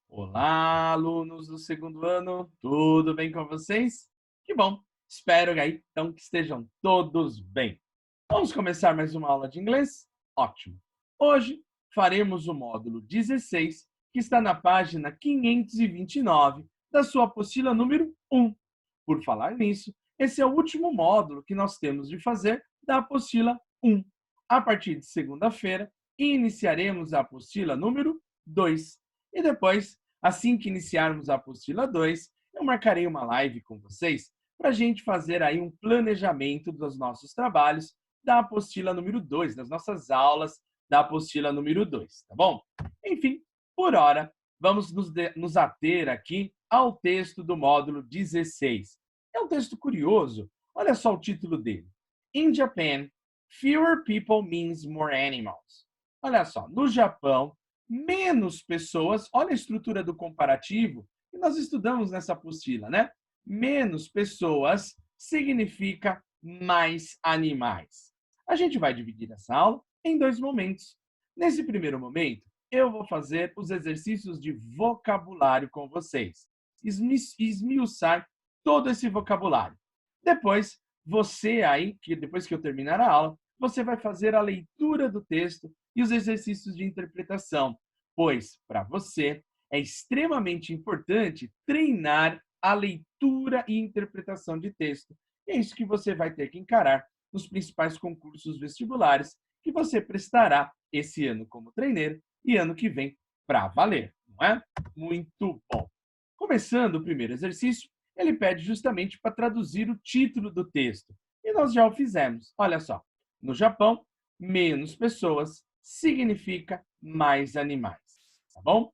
Olá, alunos do segundo ano, tudo bem com vocês? Que bom, espero aí, então que estejam todos bem. Vamos começar mais uma aula de inglês? Ótimo! Hoje faremos o módulo 16, que está na página 529 da sua apostila número 1. Por falar nisso, esse é o último módulo que nós temos de fazer da apostila 1. A partir de segunda-feira, iniciaremos a apostila número 2. E depois, assim que iniciarmos a apostila 2, eu marcarei uma live com vocês para a gente fazer aí um planejamento dos nossos trabalhos da apostila número 2, das nossas aulas da apostila número 2, tá bom? Enfim, por hora, vamos nos ater aqui ao texto do módulo 16. É um texto curioso, olha só o título dele. In Japan, fewer people means more animals. Olha só, no Japão, menos pessoas, olha a estrutura do comparativo que nós estudamos nessa apostila, né? Menos pessoas significa mais animais. A gente vai dividir essa aula em dois momentos. Nesse primeiro momento, eu vou fazer os exercícios de vocabulário com vocês. Esmiuçar todo esse vocabulário. Depois, você aí, depois que eu terminar a aula, você vai fazer a leitura do texto e os exercícios de interpretação, pois, para você, é extremamente importante treinar a leitura e interpretação de texto. E é isso que você vai ter que encarar nos principais concursos vestibulares que você prestará esse ano como treineiro e ano que vem para valer, não é? Muito bom! Começando o primeiro exercício, ele pede justamente para traduzir o título do texto. E nós já o fizemos. Olha só. No Japão, menos pessoas significa mais animais. Tá bom?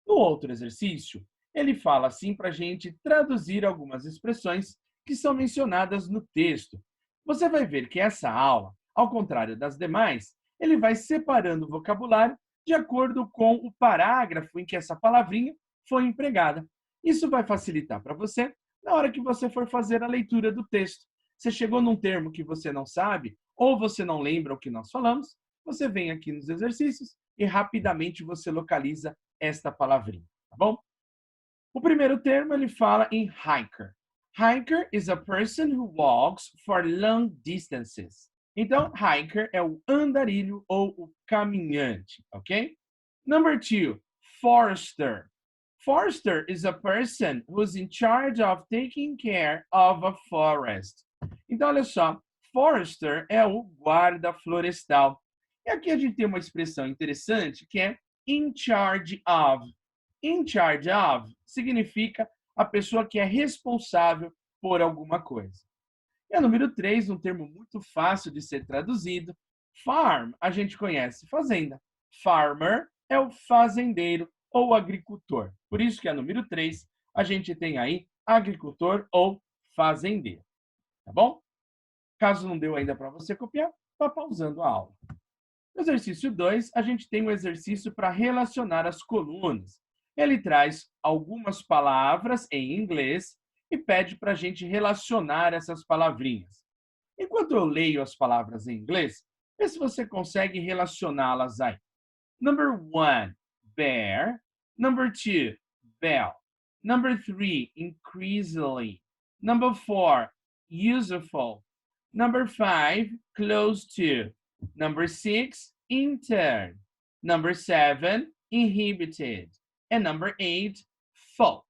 No outro exercício, ele fala assim para a gente traduzir algumas expressões que são mencionadas no texto. Você vai ver que essa aula, ao contrário das demais, ele vai separando o vocabulário de acordo com o parágrafo em que essa palavrinha foi empregada. Isso vai facilitar para você na hora que você for fazer a leitura do texto. Você chegou num termo que você não sabe, ou você não lembra o que nós falamos, você vem aqui nos exercícios e rapidamente você localiza esta palavrinha, tá bom? O primeiro termo ele fala em hiker. Hiker is a person who walks for long distances. Então, hiker é o andarilho ou o caminhante, ok? Number 2, forester. Forester is a person who's in charge of taking care of a forest. Então, olha só, forester é o guarda florestal. E aqui a gente tem uma expressão interessante que é in charge of. In charge of significa a pessoa que é responsável por alguma coisa. E a número 3, um termo muito fácil de ser traduzido. Farm, a gente conhece fazenda. Farmer é o fazendeiro ou agricultor. Por isso que a número 3, a gente tem aí agricultor ou fazendeiro. Tá bom? Caso não deu ainda para você copiar, vá pausando a aula. No exercício 2, a gente tem um exercício para relacionar as colunas. Ele traz algumas palavras em inglês e pede para a gente relacionar essas palavrinhas. Enquanto eu leio as palavras em inglês, vê se você consegue relacioná-las aí. Number 1, bear. Number 2, bell. Number 3, increasingly. Number 4, useful. Number 5, close to. Number 6, intern. Number 7, inhibited. And number 8, folk.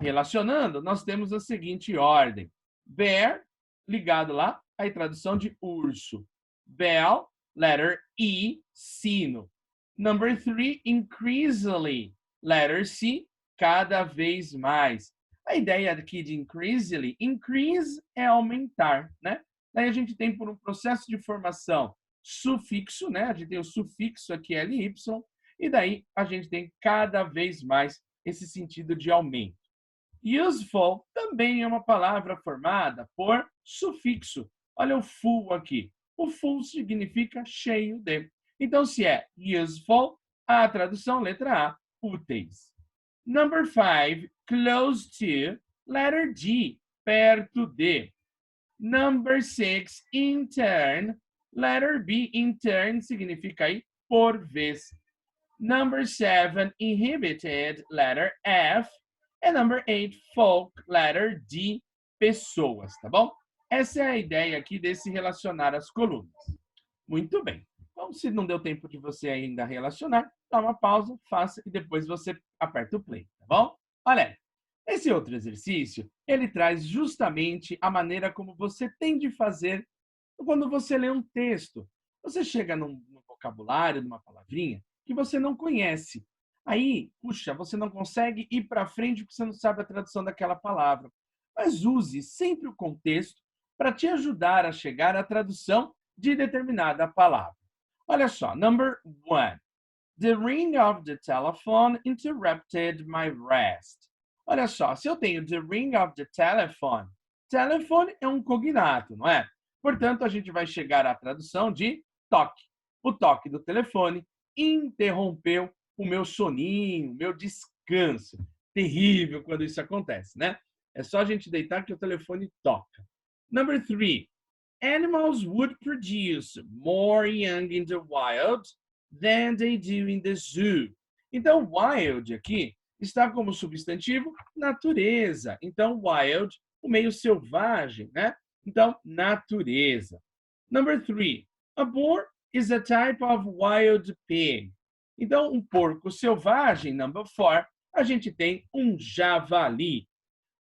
Relacionando, nós temos a seguinte ordem. Bear, ligado lá, a tradução de urso. Bell, letter E, sino. Number 3, increasingly. Letter C, cada vez mais. A ideia aqui de increasingly, increase é aumentar, né? Daí a gente tem por um processo de formação sufixo, né? A gente tem o sufixo aqui LY, e daí a gente tem cada vez mais esse sentido de aumento. Useful também é uma palavra formada por sufixo. Olha o full aqui. O full significa cheio de. Então, se é useful, a tradução letra A, úteis. Number 5, close to, letter D, perto de. Number 6, in turn. Letter B, in turn, significa aí por vez. Number 7, inhibited, letter F. And number 8, folk, letter D, pessoas, tá bom? Essa é a ideia aqui desse relacionar as colunas. Muito bem. Então, se não deu tempo de você ainda relacionar, dá uma pausa, faça e depois você aperta o play, tá bom? Olha, esse outro exercício, ele traz justamente a maneira como você tem de fazer quando você lê um texto. Você chega num vocabulário, numa palavrinha, que você não conhece. Aí, puxa, você não consegue ir para frente porque você não sabe a tradução daquela palavra. Mas use sempre o contexto para te ajudar a chegar à tradução de determinada palavra. Olha só, number 1. The ring of the telephone interrupted my rest. Olha só, se eu tenho the ring of the telephone, telephone é um cognato, não é? Portanto, a gente vai chegar à tradução de toque. O toque do telefone interrompeu o meu soninho, o meu descanso. Terrível quando isso acontece, né? É só a gente deitar que o telefone toca. Number 3. Animals would produce more young in the wild than they do in the zoo. Então, wild aqui está como substantivo natureza. Então, wild, o meio selvagem, né? Então, natureza. Number 3. A boar is a type of wild pig. Então, um porco selvagem. Number 4. A gente tem um javali.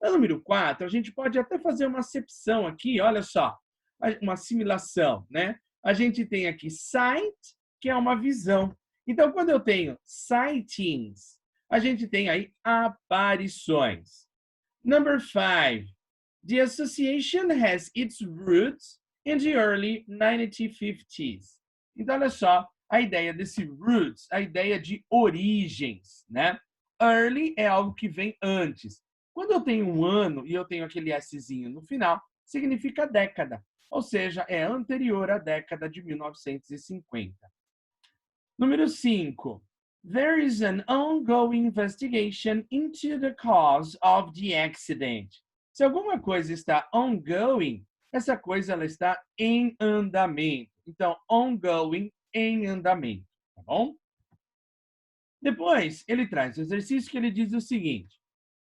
No número 4, a gente pode até fazer uma acepção aqui, olha só, uma assimilação, né? A gente tem aqui sight, que é uma visão. Então, quando eu tenho sightings, a gente tem aí aparições. Number 5. The association has its roots in the early 1950s. Então, olha só, a ideia desse roots, a ideia de origens, né? Early é algo que vem antes. Quando eu tenho um ano e eu tenho aquele Szinho no final, significa década, ou seja, é anterior à década de 1950. Número 5. There is an ongoing investigation into the cause of the accident. Se alguma coisa está ongoing, essa coisa ela está em andamento. Então, ongoing, em andamento, tá bom? Depois, ele traz o exercício que ele diz o seguinte.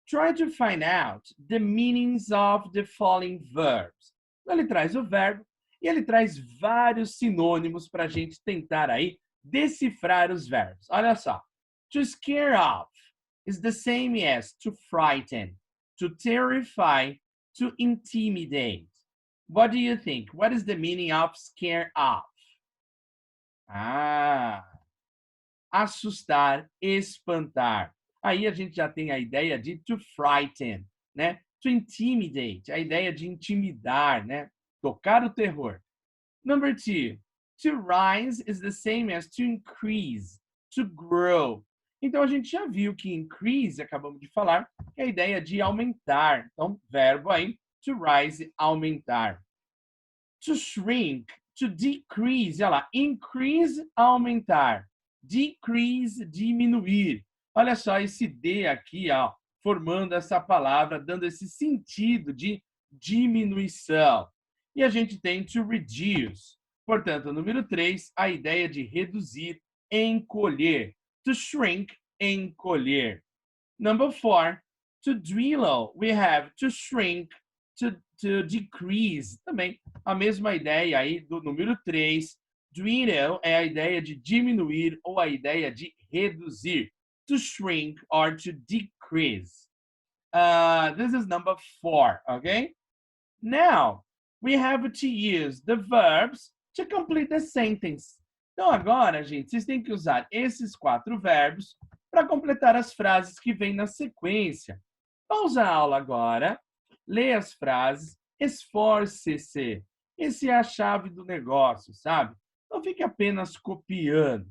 Try to find out the meanings of the following verbs. Então, ele traz o verbo e ele traz vários sinônimos para a gente tentar aí decifrar os verbos. Olha só. To scare off is the same as to frighten, to terrify, to intimidate. What do you think? What is the meaning of scare off? Assustar, espantar. Aí a gente já tem a ideia de to frighten, né? To intimidate, a ideia de intimidar, né? Tocar o terror. Number 2, to rise is the same as to increase, to grow. Então a gente já viu que increase, acabamos de falar, é a ideia de aumentar. Então, verbo aí, to rise, aumentar. To shrink, to decrease, olha lá, increase, aumentar. Decrease, diminuir. Olha só esse D aqui, ó, formando essa palavra, dando esse sentido de diminuição. E a gente tem to reduce. Portanto, número 3, a ideia de reduzir, encolher. To shrink, encolher. Number 4, to dwindle, we have to shrink, to decrease. Também a mesma ideia aí do número 3. Dwindle é a ideia de diminuir ou a ideia de reduzir. To shrink or to decrease. This is number 4, okay? Now, we have to use the verbs to complete the sentence. Então, agora, gente, vocês têm que usar esses 4 verbos para completar as frases que vêm na sequência. Pausa a aula agora, lê as frases, esforce-se. Essa é a chave do negócio, sabe? Não fique apenas copiando.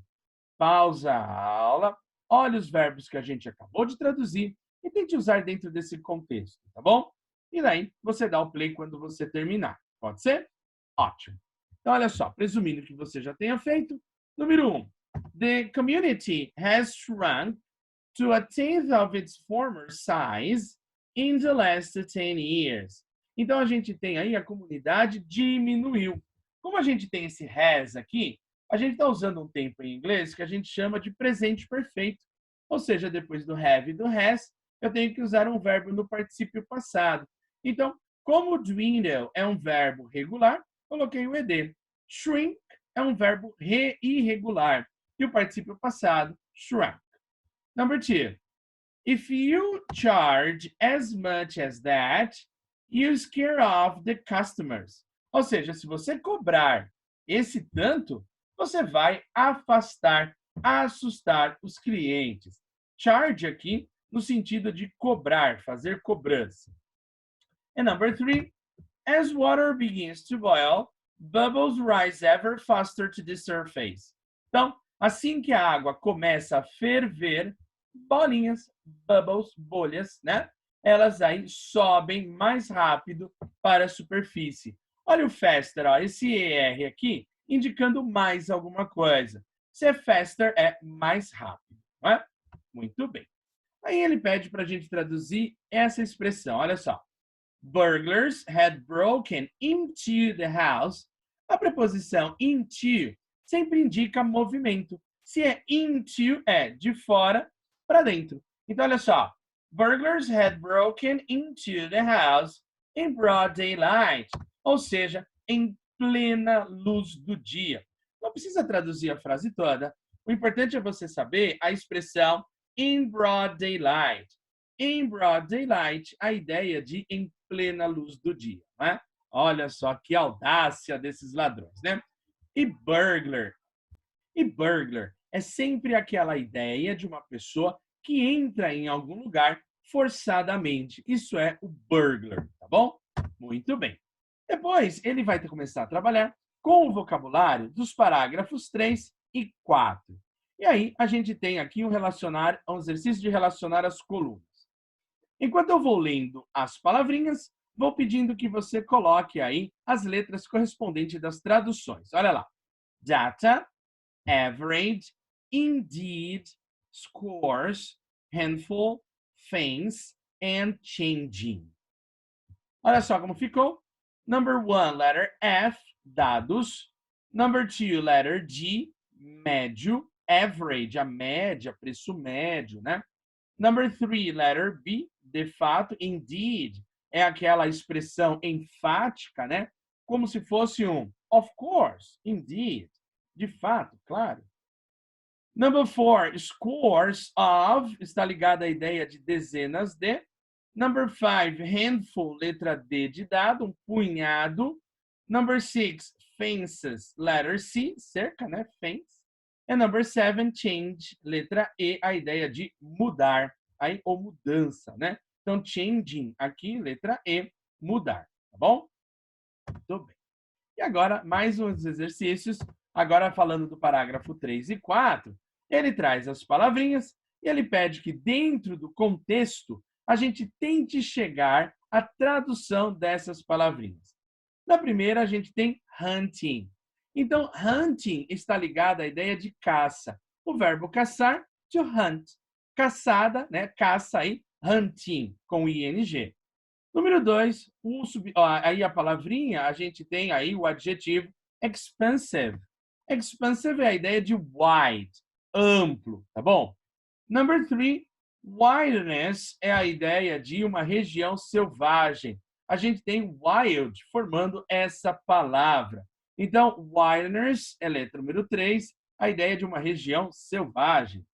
Pausa a aula, olhe os verbos que a gente acabou de traduzir e tente usar dentro desse contexto, tá bom? E daí, você dá o play quando você terminar. Pode ser? Ótimo. Então, olha só, presumindo que você já tenha feito. Número 1. The community has shrunk to a tenth of its former size in the last 10 years. Então, a gente tem aí a comunidade diminuiu. Como a gente tem esse has aqui, a gente está usando um tempo em inglês que a gente chama de presente perfeito. Ou seja, depois do have e do has, eu tenho que usar um verbo no particípio passado. Então, como dwindle é um verbo regular, coloquei o ed. Shrink é um verbo irregular. E o particípio passado, shrunk. Number 2. If you charge as much as that, you scare off the customers. Ou seja, se você cobrar esse tanto, você vai afastar, assustar os clientes. Charge aqui no sentido de cobrar, fazer cobrança. And number 3, as water begins to boil, bubbles rise ever faster to the surface. Então, assim que a água começa a ferver, bolinhas, bubbles, bolhas, né? Elas aí sobem mais rápido para a superfície. Olha o faster, ó, esse ER aqui, indicando mais alguma coisa. Se é faster, é mais rápido, não é? Muito bem. Aí ele pede para a gente traduzir essa expressão, olha só. Burglars had broken into the house. A preposição into sempre indica movimento. Se é into, é de fora para dentro. Então, olha só. Burglars had broken into the house in broad daylight. Ou seja, em plena luz do dia. Não precisa traduzir a frase toda. O importante é você saber a expressão in broad daylight. In broad daylight, a ideia de em plena luz do dia, né? Olha só que audácia desses ladrões, né? E burglar. E burglar é sempre aquela ideia de uma pessoa que entra em algum lugar forçadamente. Isso é o burglar, tá bom? Muito bem. Depois, ele vai começar a trabalhar com o vocabulário dos parágrafos 3 e 4. E aí, a gente tem aqui um exercício de relacionar as colunas. Enquanto eu vou lendo as palavrinhas, vou pedindo que você coloque aí as letras correspondentes das traduções. Olha lá. Data, average, indeed, scores, handful, things, and changing. Olha só como ficou. Number 1, letter F, dados. Number 2, letter G, médio. Average, a média, preço médio, né? Number 3, letter B, de fato. Indeed, é aquela expressão enfática, né? Como se fosse um of course, indeed. De fato, claro. Number 4, scores of, está ligada à ideia de dezenas de. Number 5, handful, letra D de dado, um punhado. Number 6, fences, letter C, cerca, né? Fence. And number 7, change, letra E, a ideia de mudar, aí, ou mudança, né? Então, changing aqui, letra E, mudar, tá bom? Muito bem. E agora, mais uns exercícios, agora falando do parágrafo 3 e 4, ele traz as palavrinhas e ele pede que dentro do contexto a gente tente chegar à tradução dessas palavrinhas. Na primeira, a gente tem hunting. Então, hunting está ligado à ideia de caça. O verbo caçar, to hunt. Caçada, né? Caça aí, hunting, com ing. Número 2, aí a palavrinha, a gente tem aí o adjetivo expansive. Expansive é a ideia de wide, amplo, tá bom? Number 3, wilderness é a ideia de uma região selvagem. A gente tem wild formando essa palavra. Então, wilderness é letra número 3, a ideia de uma região selvagem.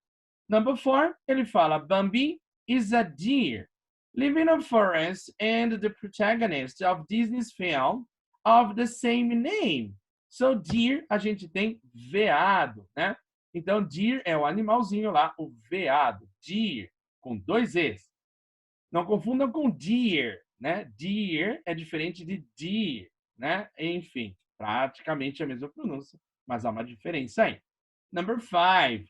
Number 4, ele fala, Bambi is a deer, living in a forest and the protagonist of Disney's film of the same name. So, deer, a gente tem veado, né? Então, deer é o animalzinho lá, o veado. Deer, com 2 Es. Não confundam com deer, né? Deer é diferente de deer, né? Enfim, praticamente a mesma pronúncia, mas há uma diferença aí. Number 5.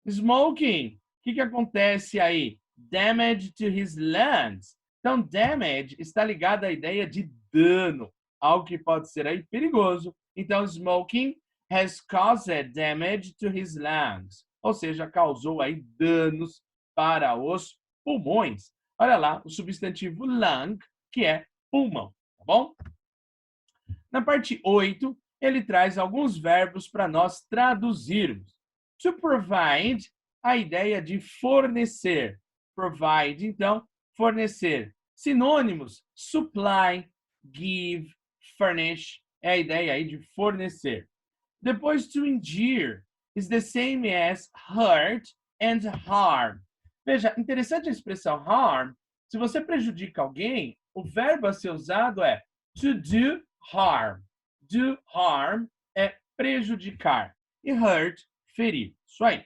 Smoking. O que acontece aí? Damage to his lungs. Então, damage está ligado à ideia de dano, algo que pode ser aí perigoso. Então, smoking has caused damage to his lungs, ou seja, causou aí danos para os pulmões. Olha lá, o substantivo lung, que é pulmão, tá bom? Na parte 8, ele traz alguns verbos para nós traduzirmos. To provide, a ideia de fornecer. Provide, então, fornecer. Sinônimos, supply, give, furnish, é a ideia aí de fornecer. Depois, to injure is the same as hurt and harm. Veja, interessante a expressão harm. Se você prejudica alguém, o verbo a ser usado é to do harm. Do harm é prejudicar. E hurt, ferir. Isso aí.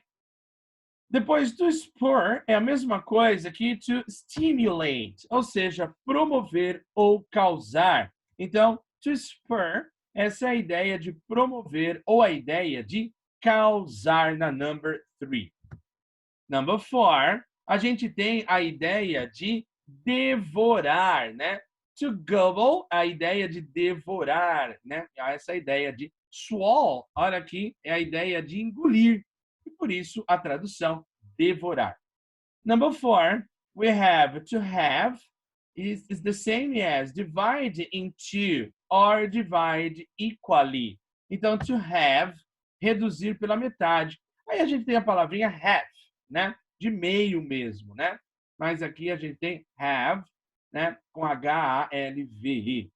Depois, to spur é a mesma coisa que to stimulate, ou seja, promover ou causar. Então, to spur, essa é a ideia de promover ou a ideia de causar na number 3. Number 4, a gente tem a ideia de devorar, né? To gobble, a ideia de devorar, né? Essa ideia de swallow, olha aqui, é a ideia de engolir. E por isso a tradução, devorar. Number 4, we have to have is the same as divide into or divide equally. Então, to have, reduzir pela metade. Aí a gente tem a palavrinha have, né? De meio mesmo, né? Mas aqui a gente tem have, né? Com H-A-L-V-E.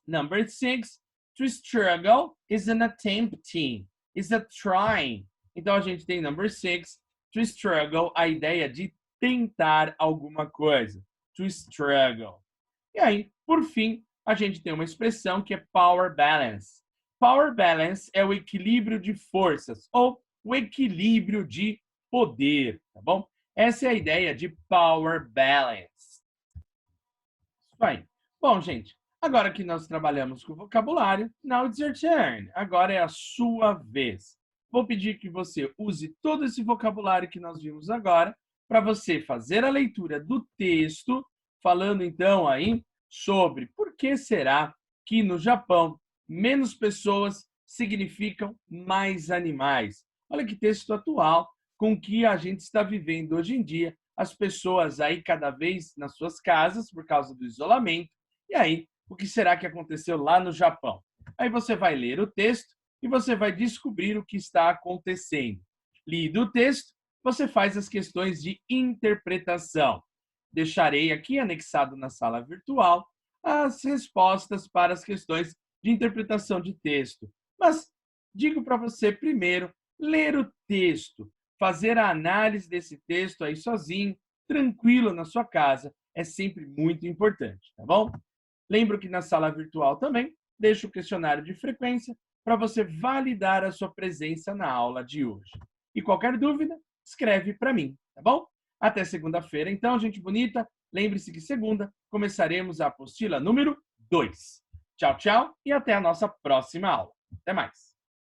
Number 6, to struggle is an attempting, is a trying. Então a gente tem number 6, to struggle, a ideia de tentar alguma coisa. To struggle. E aí, por fim, a gente tem uma expressão que é power balance. Power balance é o equilíbrio de forças ou o equilíbrio de poder, tá bom? Essa é a ideia de power balance. Isso aí. Bom, gente, agora que nós trabalhamos com o vocabulário, now it's your turn. Agora é a sua vez. Vou pedir que você use todo esse vocabulário que nós vimos agora para você fazer a leitura do texto, falando então aí sobre por que será que no Japão menos pessoas significam mais animais. Olha que texto atual com que a gente está vivendo hoje em dia, as pessoas aí cada vez nas suas casas por causa do isolamento. E aí, o que será que aconteceu lá no Japão? Aí você vai ler o texto e você vai descobrir o que está acontecendo. Lido o texto, você faz as questões de interpretação. Deixarei aqui anexado na sala virtual as respostas para as questões de interpretação de texto. Mas digo para você primeiro ler o texto, fazer a análise desse texto aí sozinho, tranquilo na sua casa, é sempre muito importante, tá bom? Lembro que na sala virtual também deixo o questionário de frequência para você validar a sua presença na aula de hoje. E qualquer dúvida, escreve para mim, tá bom? Até segunda-feira, então, gente bonita. Lembre-se que segunda começaremos a apostila número 2. Tchau, tchau e até a nossa próxima aula. Até mais!